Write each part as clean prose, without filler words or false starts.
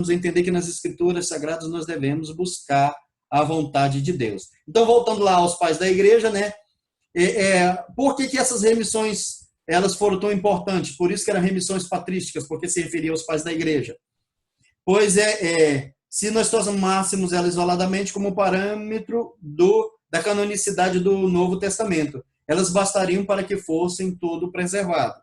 entender que nas Escrituras Sagradas nós devemos buscar a vontade de Deus. Então, voltando lá aos pais da igreja, né? Por que essas remissões elas foram tão importantes? Por isso que eram remissões patrísticas, porque se referia aos pais da igreja. Pois se nós tomássemos ela isoladamente como parâmetro da canonicidade do Novo Testamento, elas bastariam para que fossem todo preservado.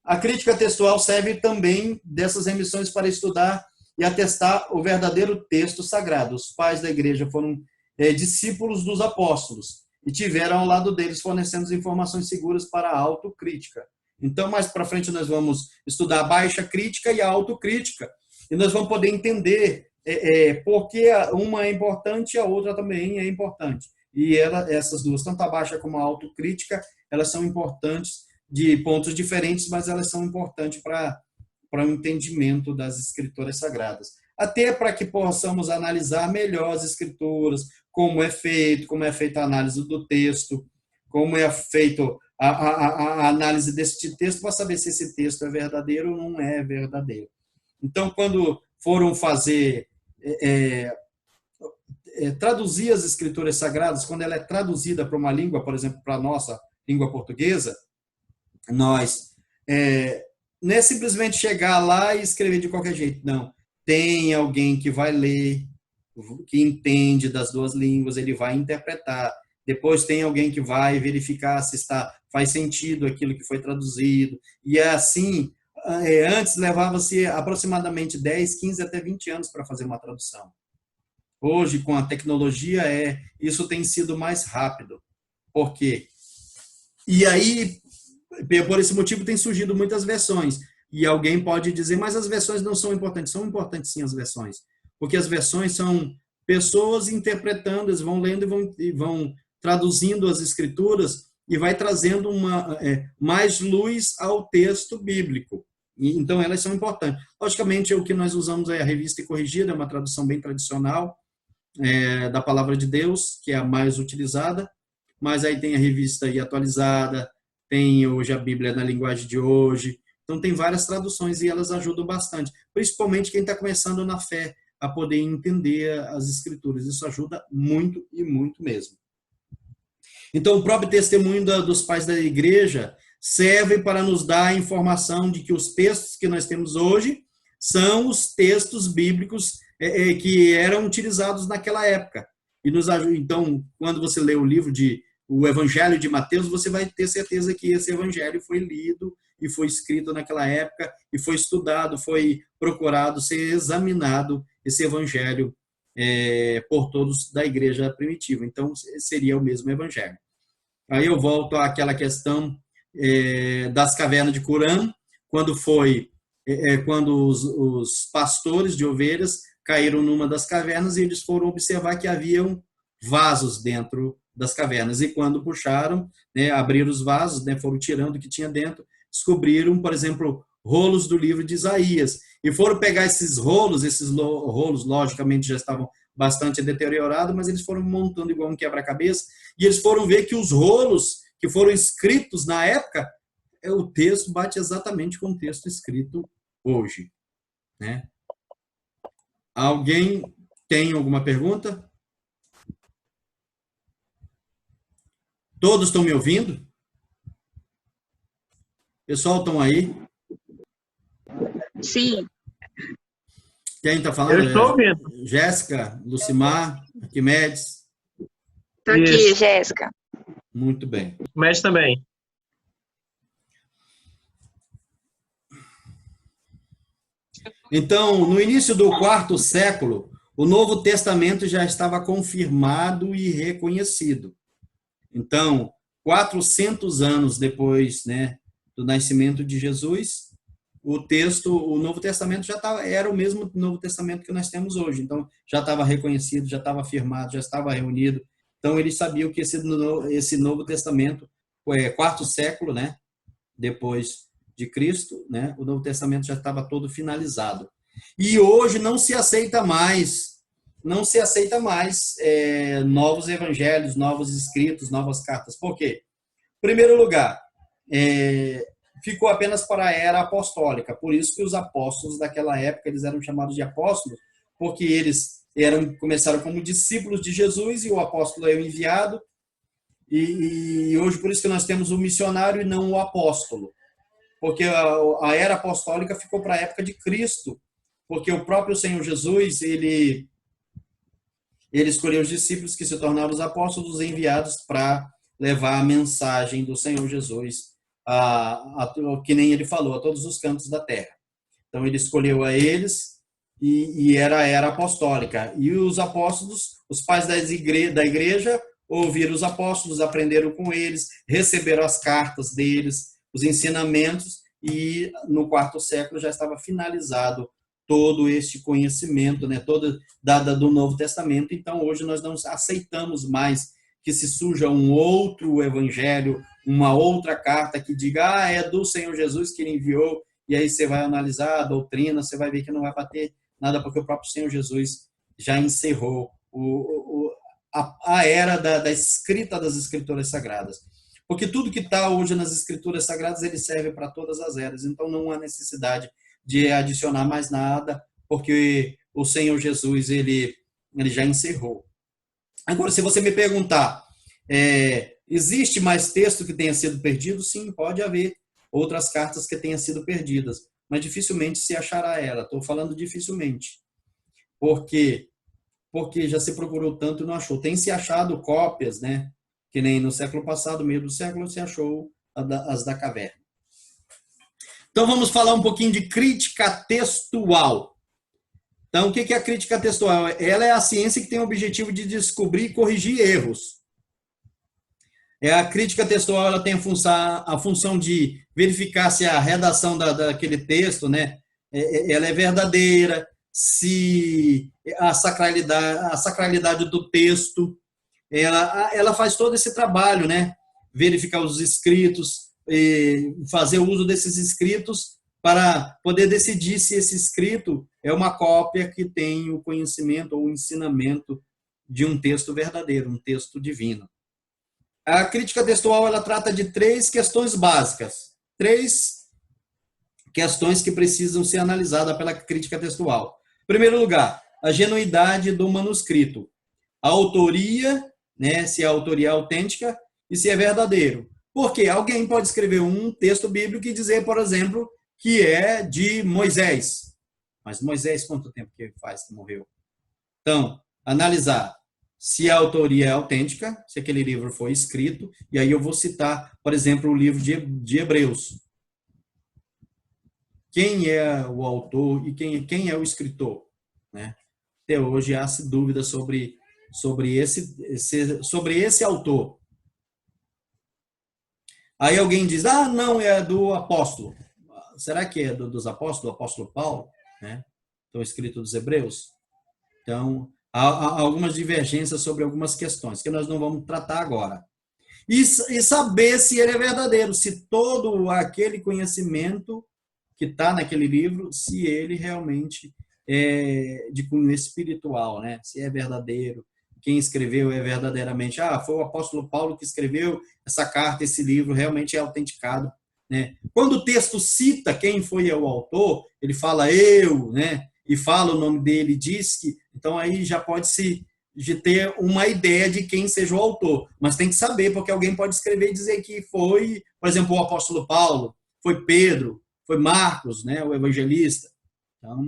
A crítica textual serve também dessas remissões para estudar e atestar o verdadeiro texto sagrado. Os pais da igreja foram discípulos dos apóstolos e tiveram ao lado deles fornecendo informações seguras para a autocrítica. Então, mais para frente, nós vamos estudar a baixa crítica e a autocrítica, e nós vamos poder entender por que uma é importante e a outra também é importante. E essas duas, tanto a baixa como a autocrítica, elas são importantes de pontos diferentes, mas elas são importantes para o entendimento das escrituras sagradas. Até para que possamos analisar melhor as escrituras, como é feita a análise do texto, como é feita a análise desse texto, para saber se esse texto é verdadeiro ou não é verdadeiro. Então, quando foram traduzir as escrituras sagradas, quando ela é traduzida para uma língua, por exemplo, para a nossa língua portuguesa, nós não é simplesmente chegar lá e escrever de qualquer jeito, não. Tem alguém que vai ler, que entende das duas línguas, ele vai interpretar. Depois tem alguém que vai verificar se faz sentido aquilo que foi traduzido. E assim, antes levava-se aproximadamente 10, 15 até 20 anos para fazer uma tradução. Hoje, com a tecnologia, isso tem sido mais rápido. Por quê? E aí, por esse motivo, tem surgido muitas versões. E alguém pode dizer, mas as versões não são importantes. São importantes, sim, as versões. Porque as versões são pessoas interpretando, eles vão lendo e vão traduzindo as escrituras e vai trazendo mais luz ao texto bíblico. Então, elas são importantes. Logicamente, o que nós usamos é a Revista e Corrigida, é uma tradução bem tradicional da Palavra de Deus, que é a mais utilizada, mas aí tem a Revista e Atualizada, tem hoje a Bíblia na linguagem de hoje. Então, tem várias traduções e elas ajudam bastante, principalmente quem está começando na fé, a poder entender as Escrituras. Isso ajuda muito e muito mesmo. Então, o próprio testemunho dos pais da igreja serve para nos dar a informação de que os textos que nós temos hoje são os textos bíblicos que eram utilizados naquela época. E nos ajuda. Então, quando você lê o Evangelho de Mateus, você vai ter certeza que esse evangelho foi lido e foi escrito naquela época, e foi estudado, foi procurado ser examinado esse evangelho por todos da igreja primitiva. Então, seria o mesmo evangelho. Aí eu volto àquela questão das cavernas de Qumran, quando os pastores de ovelhas caíram numa das cavernas e eles foram observar que haviam vasos dentro das cavernas. E quando puxaram, abriram os vasos, foram tirando o que tinha dentro, descobriram, por exemplo, rolos do livro de Isaías. E foram pegar esses rolos logicamente já estavam bastante deteriorados, mas eles foram montando igual um quebra-cabeça, e eles foram ver que os rolos que foram escritos na época, o texto bate exatamente com o texto escrito hoje. Né? Alguém tem alguma pergunta? Todos estão me ouvindo? Pessoal, estão aí? Sim. Quem está falando? Eu estou ouvindo. Jéssica, Lucimar, Arquimedes. Estou aqui, Jéssica. Muito bem. Arquimedes também. Então, no início do quarto século, o Novo Testamento já estava confirmado e reconhecido. Então, 400 anos depois, do nascimento de Jesus, o Novo Testamento era o mesmo Novo Testamento que nós temos hoje. Então, já estava reconhecido, já estava afirmado, já estava reunido. Então, eles sabiam que esse Novo Testamento, quarto século, depois de Cristo, o Novo Testamento já estava todo finalizado. E hoje não se aceita mais novos evangelhos, novos escritos, novas cartas. Por quê? Em primeiro lugar, ficou apenas para a era apostólica. Por isso que os apóstolos daquela época eles eram chamados de apóstolos, porque eles começaram como discípulos de Jesus e o apóstolo é o enviado. E hoje por isso que nós temos o missionário e não o apóstolo, porque a era apostólica ficou para a época de Cristo, porque o próprio Senhor Jesus ele escolheu os discípulos que se tornaram os apóstolos enviados para levar a mensagem do Senhor Jesus, que nem ele falou, a todos os cantos da terra. Então, ele escolheu a eles e era a era apostólica. E os apóstolos, os pais da igreja, ouviram os apóstolos, aprenderam com eles, receberam as cartas deles, os ensinamentos, e no quarto século já estava finalizado todo este conhecimento, né, todo do Novo Testamento. Então, hoje nós não aceitamos mais que se surja um outro evangelho, uma outra carta que diga, é do Senhor Jesus que ele enviou, e aí você vai analisar a doutrina, você vai ver que não vai bater nada, porque o próprio Senhor Jesus já encerrou a era da escrita das Escrituras Sagradas. Porque tudo que está hoje nas Escrituras Sagradas, ele serve para todas as eras, então não há necessidade de adicionar mais nada, porque o Senhor Jesus, ele já encerrou. Agora, se você me perguntar, existe mais texto que tenha sido perdido? Sim, pode haver outras cartas que tenham sido perdidas, mas dificilmente se achará ela. Estou falando dificilmente. Por quê? Porque já se procurou tanto e não achou. Tem se achado cópias, né? Que nem no século passado, meio do século, se achou as da caverna. Então, vamos falar um pouquinho de crítica textual. Então, o que é a crítica textual? Ela é a ciência que tem o objetivo de descobrir e corrigir erros. A crítica textual ela tem a função de verificar se a redação daquele texto, né, ela é verdadeira, se a sacralidade do texto, ela faz todo esse trabalho, né, verificar os escritos, fazer uso desses escritos para poder decidir se esse escrito é uma cópia que tem o conhecimento ou o ensinamento de um texto verdadeiro, um texto divino. A crítica textual ela trata de 3 questões básicas, 3 questões que precisam ser analisadas pela crítica textual. Em primeiro lugar, a genuidade do manuscrito, a autoria, né, se a autoria é autêntica e se é verdadeiro. Porque alguém pode escrever um texto bíblico e dizer, por exemplo, que é de Moisés. Mas Moisés, quanto tempo que faz que morreu? Então, analisar se a autoria é autêntica, se aquele livro foi escrito, e aí eu vou citar, por exemplo, o livro de Hebreus. Quem é o autor e quem é o escritor? Né? Até hoje há-se dúvida sobre esse autor. Aí alguém diz, não, é do apóstolo. Será que é dos apóstolos, do apóstolo Paulo? Né? Então, escrito dos Hebreus? Então, há algumas divergências sobre algumas questões, que nós não vamos tratar agora. E saber se ele é verdadeiro, se todo aquele conhecimento que está naquele livro, se ele realmente é de cunho espiritual, né? Se é verdadeiro, quem escreveu é verdadeiramente, foi o apóstolo Paulo que escreveu essa carta, esse livro realmente é autenticado, né? Quando o texto cita quem foi o autor, ele fala eu, né? E fala o nome dele, diz que, então aí já pode-se de ter uma ideia de quem seja o autor, mas tem que saber, porque alguém pode escrever e dizer que foi, por exemplo, o apóstolo Paulo, foi Pedro, foi Marcos, né, o evangelista. Então,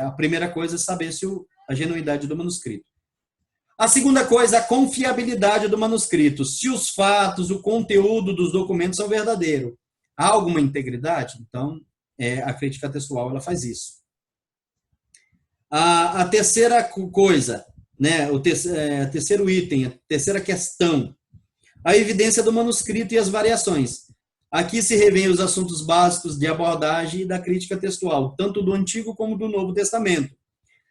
a primeira coisa é saber se a genuidade do manuscrito. A segunda coisa, a confiabilidade do manuscrito. Se os fatos, o conteúdo dos documentos são verdadeiros. Há alguma integridade? Então, a crítica textual ela faz isso. A terceira coisa, né, o terceiro item, a terceira questão, a evidência do manuscrito e as variações. Aqui se revêem os assuntos básicos de abordagem da crítica textual, tanto do Antigo como do Novo Testamento.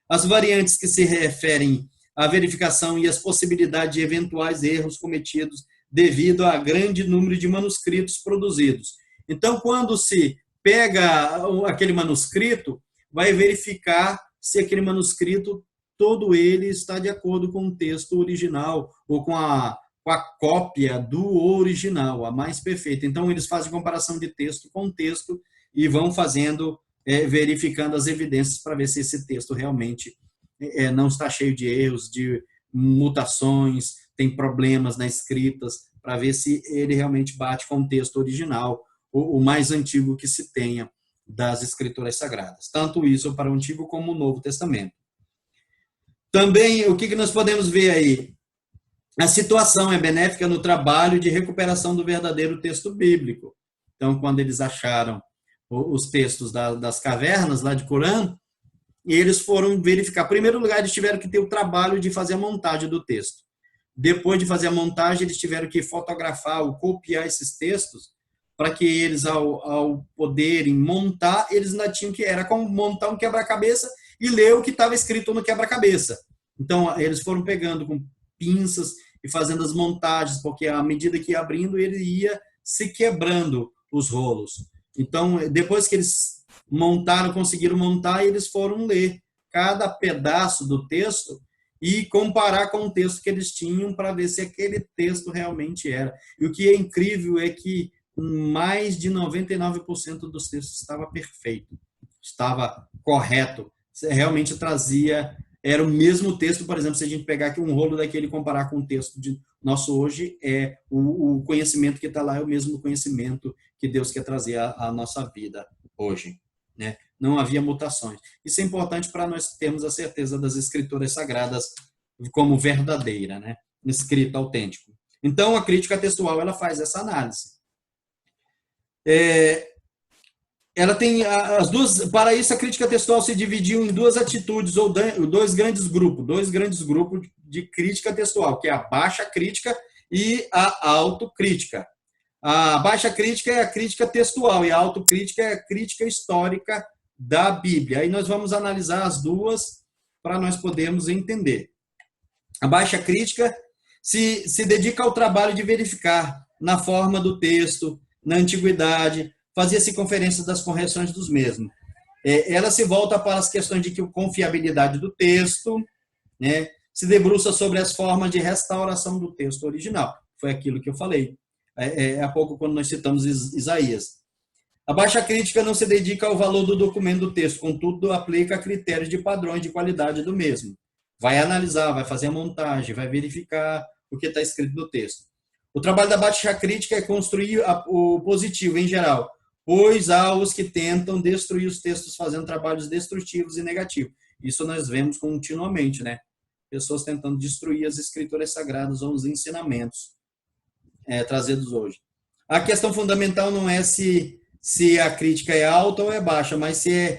As variantes que se referem à verificação e as possibilidades de eventuais erros cometidos devido a grande número de manuscritos produzidos. Então, quando se pega aquele manuscrito, vai verificar se aquele manuscrito, todo ele está de acordo com o texto original ou com a com a cópia do original, a mais perfeita. Então, eles fazem comparação de texto com texto e vão fazendo, verificando as evidências para ver se esse texto realmente não está cheio de erros, de mutações, tem problemas na escritas, para ver se ele realmente bate com o texto original, o mais antigo que se tenha das Escrituras Sagradas. Tanto isso para o Antigo como o Novo Testamento. Também, o que nós podemos ver aí? A situação é benéfica no trabalho de recuperação do verdadeiro texto bíblico. Então, quando eles acharam os textos das cavernas lá de Corã, e eles foram verificar. Em primeiro lugar, eles tiveram que ter o trabalho de fazer a montagem do texto. Depois de fazer a montagem, eles tiveram que fotografar ou copiar esses textos para que eles, ao poderem montar, eles ainda tinham que... Era como montar um quebra-cabeça e ler o que estava escrito no quebra-cabeça. Então, eles foram pegando com pinças e fazendo as montagens, porque à medida que ia abrindo, ele ia se quebrando os rolos. Então, depois que eles conseguiram montar, eles foram ler cada pedaço do texto e comparar com o texto que eles tinham para ver se aquele texto realmente era. E o que é incrível é que mais de 99% dos textos estava perfeito, estava correto, realmente trazia, era o mesmo texto. Por exemplo, se a gente pegar aqui um rolo daquele e comparar com o texto de nosso hoje, o conhecimento que está lá é o mesmo conhecimento que Deus quer trazer à nossa vida hoje, né? Não havia mutações. Isso é importante para nós termos a certeza das Escrituras Sagradas como verdadeira, né? Escrito autêntico. Então, a crítica textual, ela faz essa análise. Ela tem as duas. Para isso, a crítica textual se dividiu em duas atitudes ou dois grandes grupos de crítica textual, que é a baixa crítica e a autocrítica. A baixa crítica é a crítica textual e a autocrítica é a crítica histórica da Bíblia. Aí nós vamos analisar as duas para nós podermos entender. A baixa crítica se dedica ao trabalho de verificar na forma do texto, na antiguidade, fazia-se conferências das correções dos mesmos. Ela se volta para as questões de confiabilidade do texto, né? Se debruça sobre as formas de restauração do texto original. Foi aquilo que eu falei há pouco, quando nós citamos Isaías. A baixa crítica não se dedica ao valor do documento do texto, contudo, aplica critérios de padrões de qualidade do mesmo. Vai analisar, vai fazer a montagem, vai verificar o que está escrito no texto. O trabalho da baixa crítica é construir o positivo em geral, pois há os que tentam destruir os textos fazendo trabalhos destrutivos e negativos. Isso nós vemos continuamente, né? Pessoas tentando destruir as Escrituras Sagradas ou os ensinamentos trazidos hoje. A questão fundamental não é se a crítica é alta ou é baixa, mas se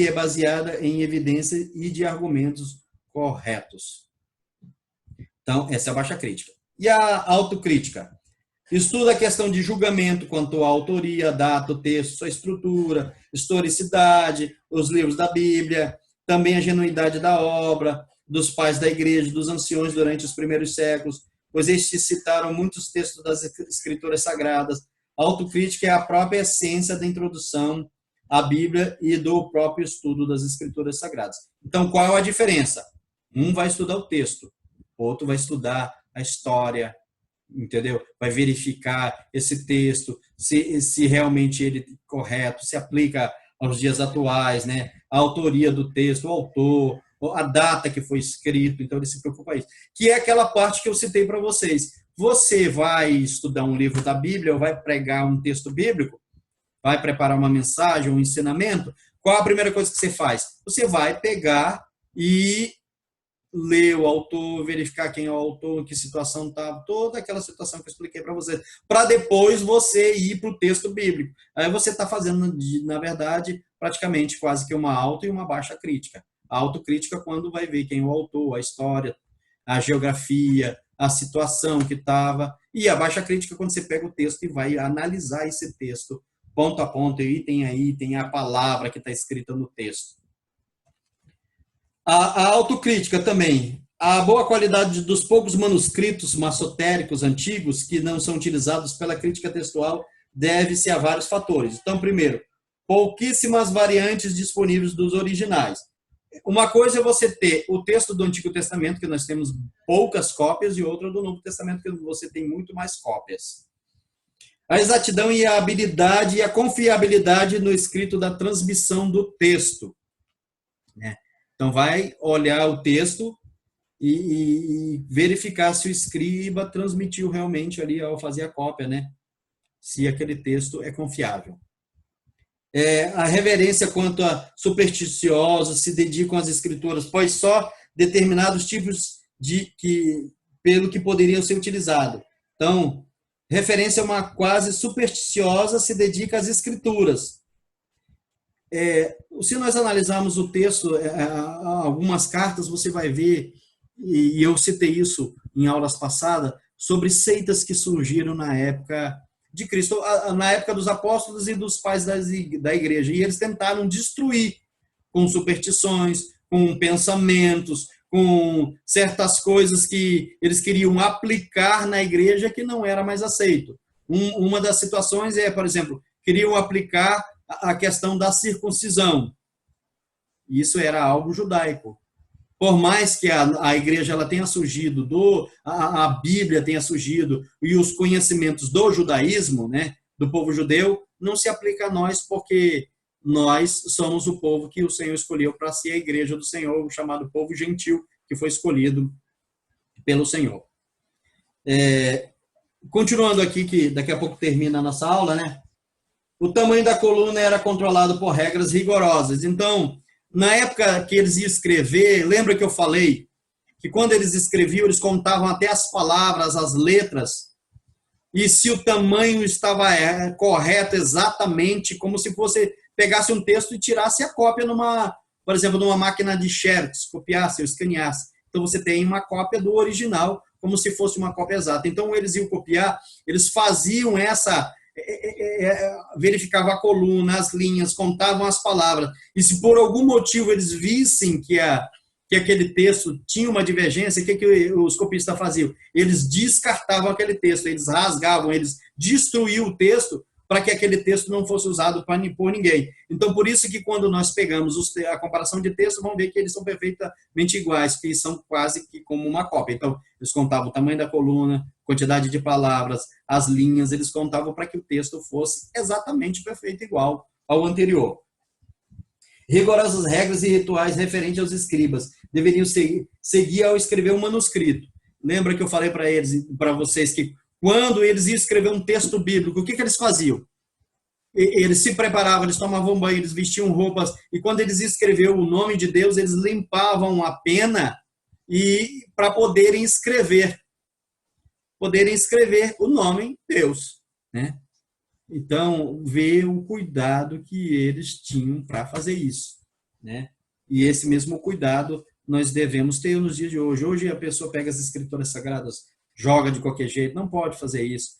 é baseada em evidência e de argumentos corretos. Então, essa é a baixa crítica. E a autocrítica? Estuda a questão de julgamento quanto à autoria, data, o texto, sua estrutura, historicidade, os livros da Bíblia, também a genuidade da obra, dos pais da igreja, dos anciões durante os primeiros séculos, pois estes citaram muitos textos das Escrituras Sagradas. A autocrítica é a própria essência da introdução à Bíblia e do próprio estudo das Escrituras Sagradas. Então, qual é a diferença? Um vai estudar o texto, outro vai estudar a história, entendeu? Vai verificar esse texto, se realmente ele é correto, se aplica aos dias atuais, né? A autoria do texto, o autor, a data que foi escrito, então ele se preocupa com isso. Que é aquela parte que eu citei para vocês. Você vai estudar um livro da Bíblia ou vai pregar um texto bíblico, vai preparar uma mensagem, um ensinamento, qual a primeira coisa que você faz? Você vai pegar e ler o autor, verificar quem é o autor, em que situação estava, toda aquela situação que eu expliquei para você, para depois você ir para o texto bíblico. Aí você está fazendo, na verdade, praticamente quase que uma alta e uma baixa crítica. A autocrítica quando vai ver quem é o autor, a história, a geografia, a situação que estava, e a baixa crítica quando você pega o texto e vai analisar esse texto, ponto a ponto, item a item, a palavra que está escrita no texto. A autocrítica também. A boa qualidade dos poucos manuscritos maçotéricos antigos que não são utilizados pela crítica textual deve-se a vários fatores. Então, primeiro, pouquíssimas variantes disponíveis dos originais. Uma coisa é você ter o texto do Antigo Testamento, que nós temos poucas cópias, e outra do Novo Testamento, que você tem muito mais cópias. A exatidão e a habilidade e a confiabilidade no escrito da transmissão do texto, né? Então, vai olhar o texto e verificar se o escriba transmitiu realmente ali ao fazer a cópia, né? Se aquele texto é confiável. A reverência quanto a supersticiosos se dedicam às escrituras, pois só determinados tipos pelo que poderiam ser utilizados. Então, referência a uma quase supersticiosa se dedica às escrituras. Se nós analisarmos o texto, algumas cartas, você vai ver, e eu citei isso em aulas passadas, sobre seitas que surgiram na época de Cristo, na época dos apóstolos e dos pais da igreja. E eles tentaram destruir com superstições, com pensamentos, com certas coisas que eles queriam aplicar na igreja que não era mais aceito. Uma das situações por exemplo, queriam aplicar a questão da circuncisão. Isso era algo judaico. Por mais que a igreja ela tenha surgido, a Bíblia tenha surgido, e os conhecimentos do judaísmo, né, do povo judeu, não se aplica a nós, porque nós somos o povo que o Senhor escolheu para ser a igreja do Senhor, o chamado povo gentil, que foi escolhido pelo Senhor. Continuando aqui, que daqui a pouco termina a nossa aula, né? O tamanho da coluna era controlado por regras rigorosas. Então, na época que eles iam escrever, lembra que eu falei que quando eles escreviam, eles contavam até as palavras, as letras, e se o tamanho estava correto exatamente, como se você pegasse um texto e tirasse a cópia por exemplo, numa máquina de xerox, copiasse ou escaneasse. Então você tem uma cópia do original, como se fosse uma cópia exata. Então eles iam copiar, eles faziam verificavam a coluna, as linhas, contavam as palavras. E se por algum motivo eles vissem que aquele texto tinha uma divergência, o que os copistas faziam? Eles descartavam aquele texto, eles rasgavam, eles destruíam o texto para que aquele texto não fosse usado por ninguém. Então, por isso que quando nós pegamos a comparação de texto, vamos ver que eles são perfeitamente iguais, que são quase que como uma cópia. Então, eles contavam o tamanho da coluna, quantidade de palavras, as linhas, eles contavam para que o texto fosse exatamente perfeito, igual ao anterior. Rigorosas regras e rituais referentes aos escribas deveriam seguir ao escrever um manuscrito. Lembra que eu falei para vocês que quando eles iam escrever um texto bíblico, o que eles faziam? Eles se preparavam, eles tomavam banho, eles vestiam roupas, e quando eles escreviam o nome de Deus, eles limpavam a pena para poderem escrever o nome Deus, né? Então, vê o cuidado que eles tinham para fazer isso, né? E esse mesmo cuidado nós devemos ter nos dias de hoje. Hoje a pessoa pega as escrituras sagradas, joga de qualquer jeito, não pode fazer isso.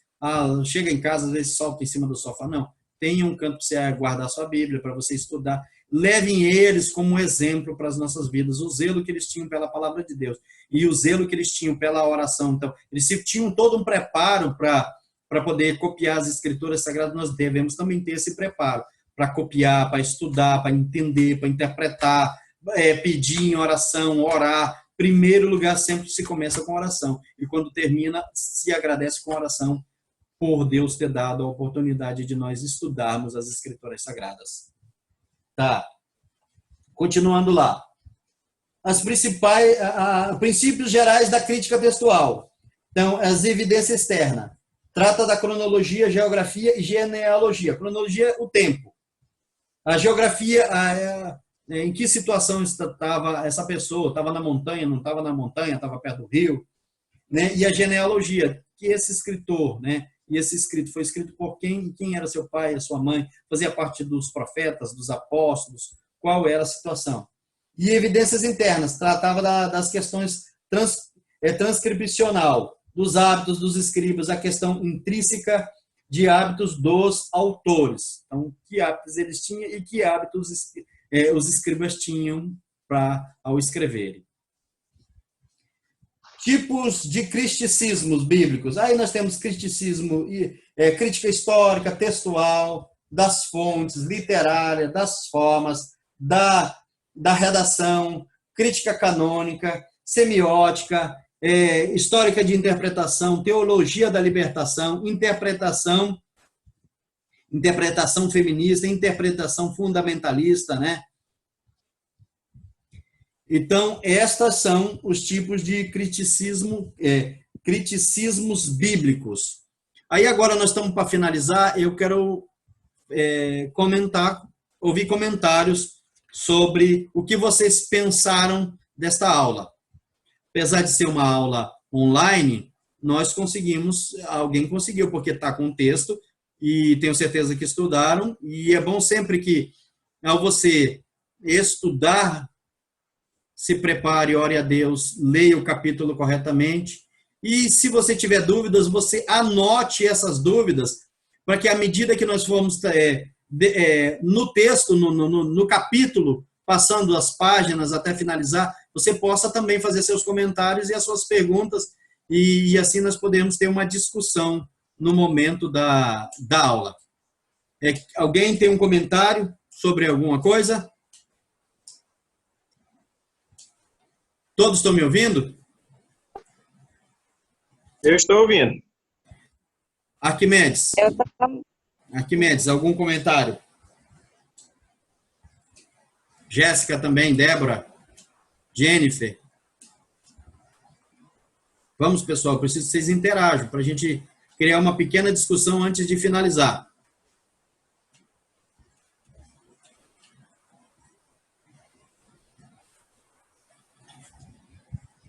Chega em casa, às vezes solta em cima do sofá. Não, tenha um canto para você guardar a sua Bíblia, para você estudar. Levem eles como exemplo para as nossas vidas, o zelo que eles tinham pela palavra de Deus e o zelo que eles tinham pela oração. Então, eles tinham todo um preparo para poder copiar as escrituras sagradas. Nós devemos também ter esse preparo para copiar, para estudar, para entender, para interpretar, pedir em oração, orar. Primeiro lugar, sempre se começa com oração. E quando termina, se agradece com oração por Deus ter dado a oportunidade de nós estudarmos as escrituras sagradas. Tá. Continuando lá. As principais princípios gerais da crítica textual. Então, as evidências externas. Trata da cronologia, geografia e genealogia. Cronologia, o tempo. A geografia, em que situação estava essa pessoa? Estava na montanha, não estava na montanha, estava perto do rio, né? E a genealogia, que esse escritor, né? E esse escrito foi escrito por quem era seu pai, a sua mãe, fazia parte dos profetas, dos apóstolos, qual era a situação. E evidências internas, tratava das questões transcricional, dos hábitos dos escribas, a questão intrínseca de hábitos dos autores. Então, que hábitos eles tinham e que hábitos os escribas tinham ao escreverem. Tipos de criticismos bíblicos. Aí nós temos criticismo, crítica histórica, textual, das fontes, literária, das formas, da da redação, crítica canônica, semiótica, histórica de interpretação, teologia da libertação, interpretação feminista, interpretação fundamentalista, né? Então, estas são os tipos de criticismos bíblicos. Aí agora nós estamos para finalizar, eu quero ouvir comentários sobre o que vocês pensaram desta aula. Apesar de ser uma aula online, alguém conseguiu, porque está com o texto, e tenho certeza que estudaram, e é bom sempre que, ao você estudar, se prepare, ore a Deus, leia o capítulo corretamente, e se você tiver dúvidas, você anote essas dúvidas, para que à medida que nós formos no texto, no capítulo, passando as páginas até finalizar, você possa também fazer seus comentários e as suas perguntas, e assim nós podemos ter uma discussão no momento da aula. Alguém tem um comentário sobre alguma coisa? Todos estão me ouvindo? Eu estou ouvindo. Arquimedes, algum comentário? Jéssica também, Débora, Jennifer. Vamos, pessoal, preciso que vocês interajam para a gente criar uma pequena discussão antes de finalizar.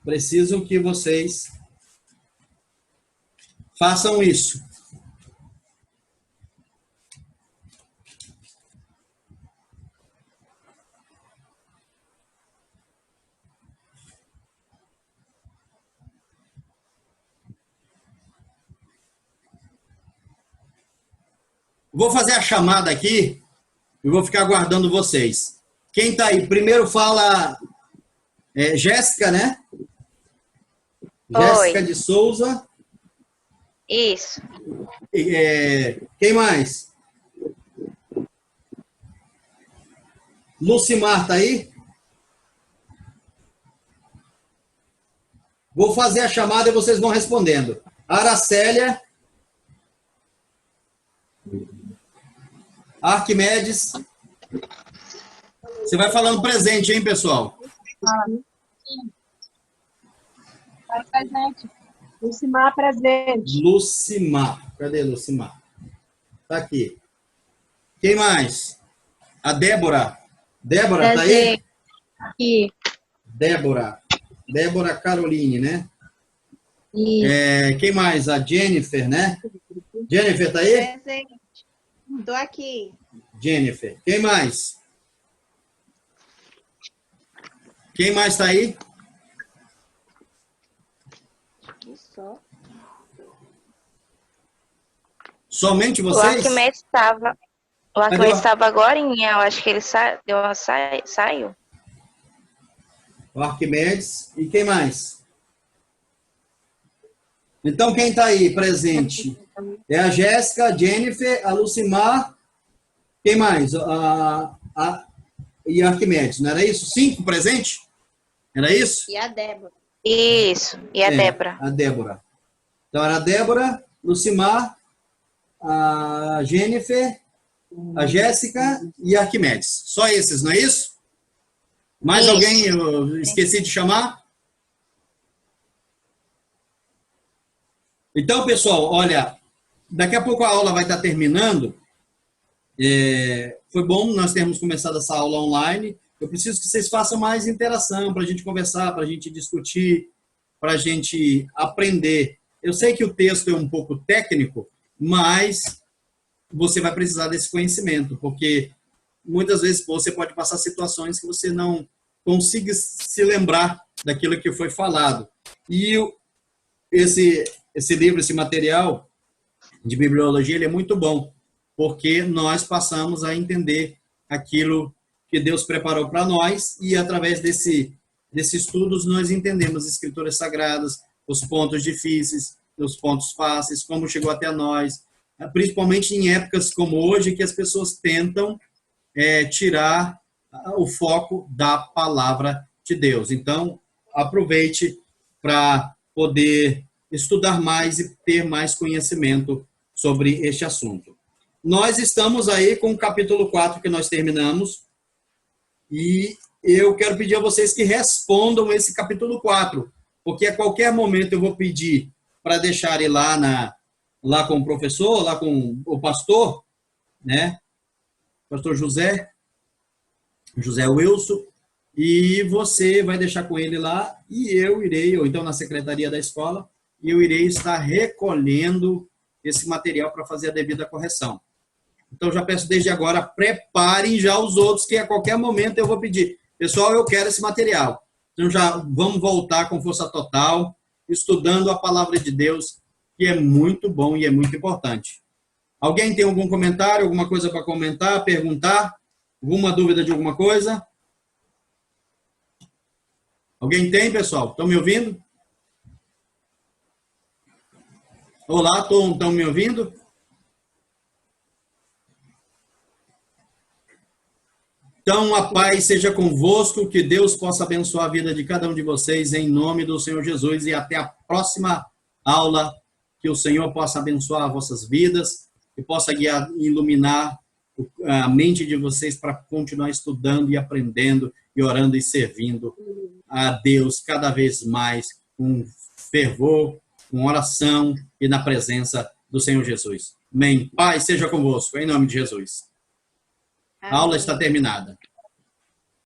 Preciso que vocês façam isso. Vou fazer a chamada aqui e vou ficar aguardando vocês. Quem está aí? Primeiro fala Jéssica, né? Oi. Jéssica de Souza. Isso. Quem mais? Lucimar está aí? Vou fazer a chamada e vocês vão respondendo. Aracélia. Arquimedes. Você vai falando presente, hein, pessoal? Presente. Lucimar presente. Lucimar. Cadê Lucimar? Está aqui. Quem mais? A Débora. Débora, está aí? Aqui. Débora. Débora Caroline, né? Isso. Quem mais? A Jennifer, né? Jennifer, está aí? Presente. Estou aqui. Jennifer. Quem mais? Quem mais está aí? Só. Somente O vocês? Arquimedes estava. O Arquimedes estava agora eu acho que ele saiu. O Arquimedes. E quem mais? Então, quem está aí presente? É a Jéssica, a Jennifer, a Lucimar. Quem mais? E a Arquimedes, não era isso? 5 presentes? Era isso? E a Débora. Isso. E a Débora. A Débora. Então, era a Débora, Lucimar, a Jennifer, a Jéssica e a Arquimedes. Só esses, não é isso? Mais Isso. alguém eu esqueci de chamar? Então, pessoal, olha, daqui a pouco a aula vai estar terminando. Foi bom nós termos começado essa aula online. Eu preciso que vocês façam mais interação para a gente conversar, para a gente discutir, para a gente aprender. Eu sei que o texto é um pouco técnico, mas você vai precisar desse conhecimento, porque muitas vezes você pode passar situações que você não consiga se lembrar daquilo que foi falado. E esse livro, esse material de bibliologia, ele é muito bom, porque nós passamos a entender aquilo que Deus preparou para nós e, através desses estudos, nós entendemos as escrituras sagradas, os pontos difíceis, os pontos fáceis, como chegou até nós, principalmente em épocas como hoje, que as pessoas tentam tirar o foco da palavra de Deus. Então, aproveite para poder estudar mais e ter mais conhecimento sobre este assunto. Nós estamos aí com o capítulo 4 que nós terminamos e eu quero pedir a vocês que respondam esse capítulo 4, porque a qualquer momento eu vou pedir para deixarem lá com o professor, lá com o pastor, né? Pastor José Wilson, e você vai deixar com ele lá e eu irei, ou então na secretaria da escola, e eu irei estar recolhendo esse material para fazer a devida correção. Então, já peço desde agora, preparem já os outros, que a qualquer momento eu vou pedir. Pessoal, eu quero esse material. Então, já vamos voltar com força total, estudando a palavra de Deus, que é muito bom e é muito importante. Alguém tem algum comentário, alguma coisa para comentar, perguntar? Alguma dúvida de alguma coisa? Alguém tem, pessoal? Estão me ouvindo? Olá, estão me ouvindo? Então, a paz seja convosco, que Deus possa abençoar a vida de cada um de vocês, em nome do Senhor Jesus, e até a próxima aula, que o Senhor possa abençoar vossas vidas, e possa guiar e iluminar a mente de vocês para continuar estudando e aprendendo, e orando e servindo a Deus cada vez mais, com fervor, com oração e na presença do Senhor Jesus. Amém. Paz seja convosco, em nome de Jesus. A aula está terminada.